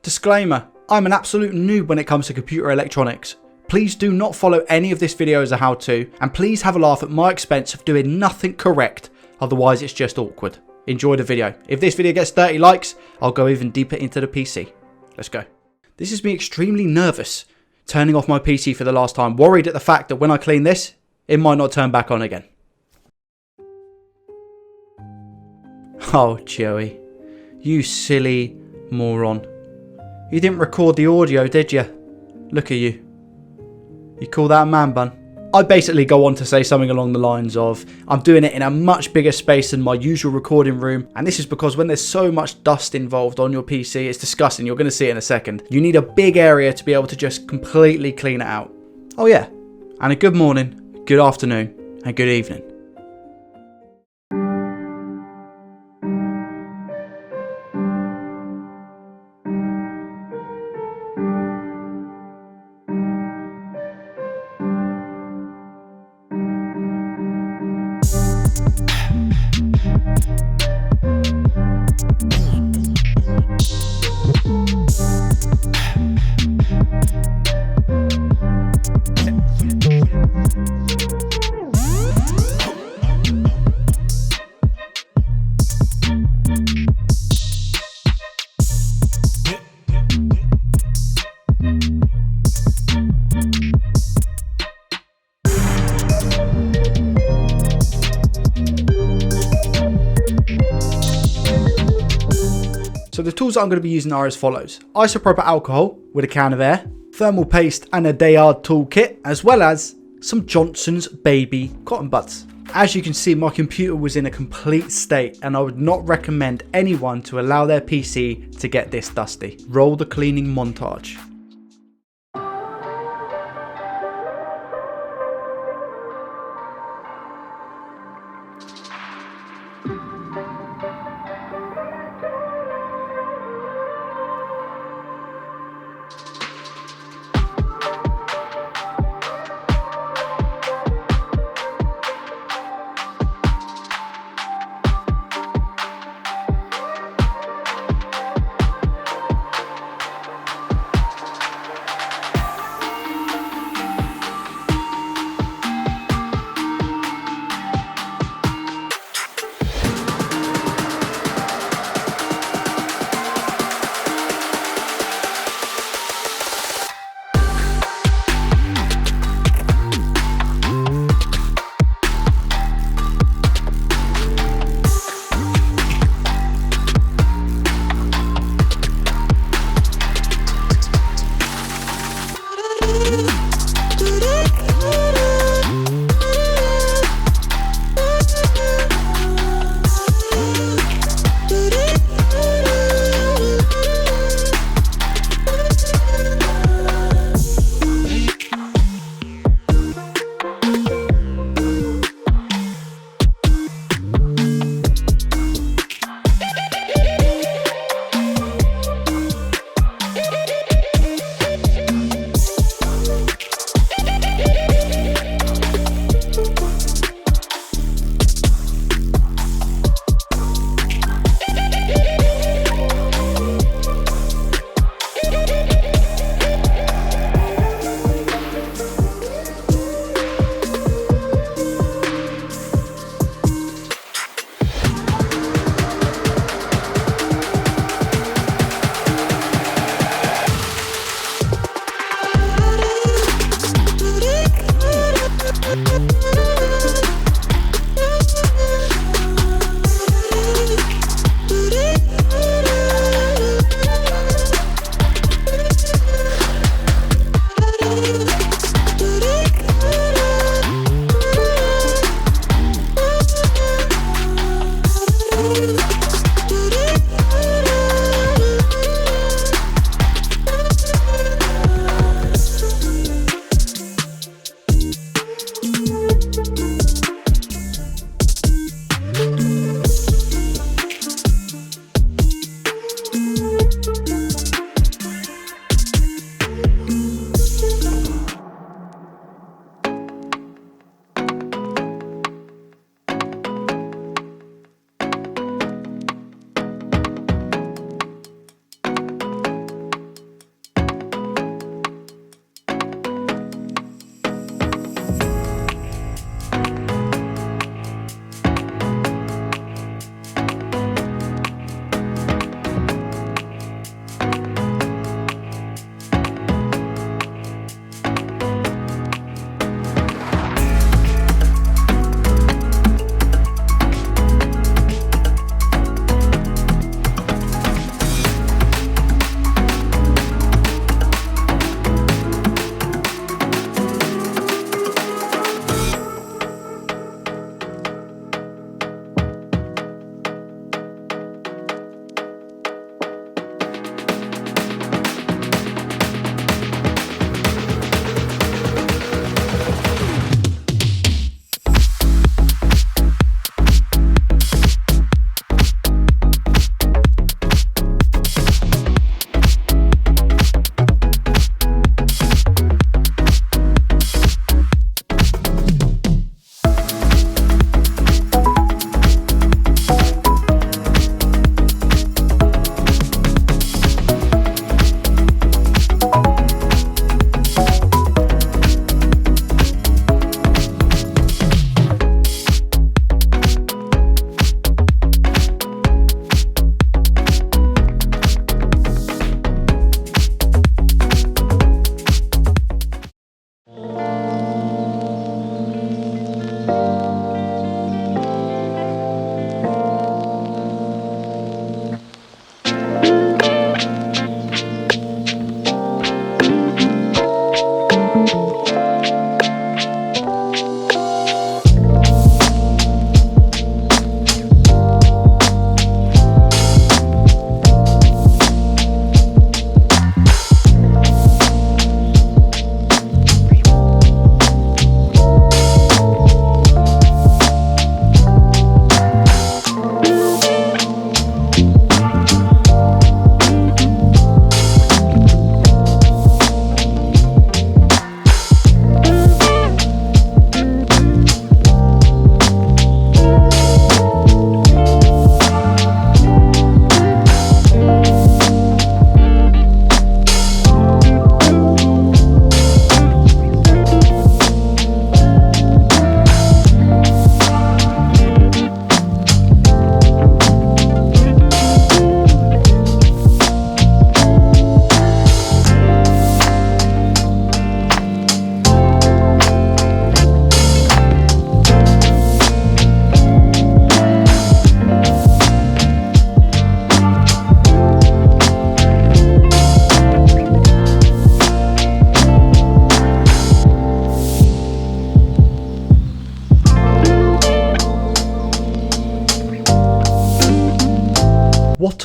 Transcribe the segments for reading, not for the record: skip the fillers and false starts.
Disclaimer, I'm an absolute noob when it comes to computer electronics. Please do not follow any of this video as a how-to, and please have a laugh at my expense of doing nothing correct, otherwise it's just awkward. Enjoy the video. If this video gets 30 likes, I'll go even deeper into the PC. Let's go. This is me extremely nervous, turning off my PC for the last time, worried at the fact that when I clean this, it might not turn back on again. Oh, Joey, you silly moron. You didn't record the audio, did you? Look at you. You call that a man bun? I basically go on to say something along the lines of, I'm doing it in a much bigger space than my usual recording room, and this is because when there's so much dust involved on your PC, it's disgusting, you're going to see it in a second. You need a big area to be able to just completely clean it out. Oh yeah, and a good morning, good afternoon, and good evening. So the tools that I'm going to be using are as follows: isopropyl alcohol with a can of air, thermal paste and a Dayard toolkit, as well as some Johnson's Baby cotton buds. As you can see, my computer was in a complete state and I would not recommend anyone to allow their PC to get this dusty. Roll the cleaning montage.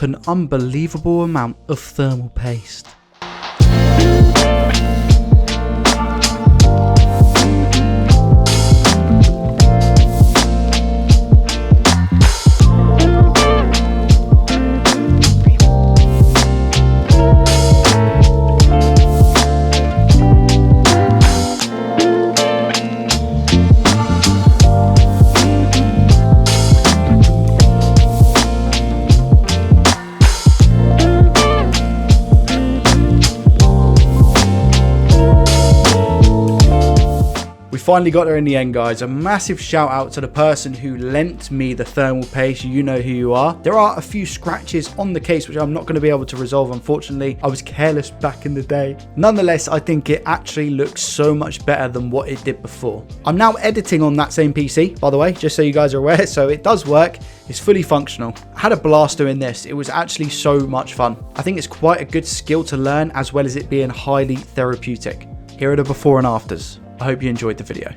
what an unbelievable amount of thermal paste. Finally got there in the end, guys. A massive shout out to the person who lent me the thermal paste. You know who you are. There are a few scratches on the case which I'm not going to be able to resolve, unfortunately. I was careless back in the day. Nonetheless, I think it actually looks so much better than what it did before. I'm now editing on that same PC, by the way, just so you guys are aware, so it does work. It's fully functional. I had a blast doing this. It was actually so much fun. I think it's quite a good skill to learn, as well as it being highly therapeutic. Here are the before and afters. I hope you enjoyed the video.